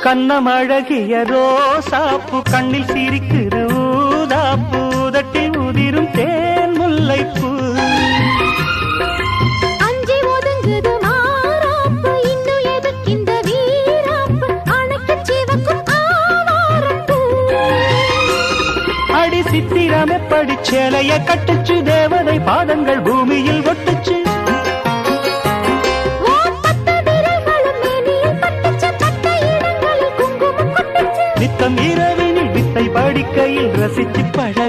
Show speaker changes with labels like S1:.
S1: கண்ணம் அழகிய ரோசாப்பு கண்ணில் சிரிக்குது ஊதாப்பு உதட்டில் உதிரும் தேன் முல்லைப்பூ
S2: அஞ்சி ஒதுங்குது மாறாப்பு இன்னும் எதுக்கு இந்த வீராப்பு அணைக்கு சிவக்கும் ஆவாரப்பூ
S1: அடி சித்திரம் எப்படி சேலைய கட்டுச்சு தேவதை பாதங்கள் பூமியில் ஒட்டுச்சு நித்தம் இரவினில் வித்தை படிக்கையில் ரசிச்சு பழ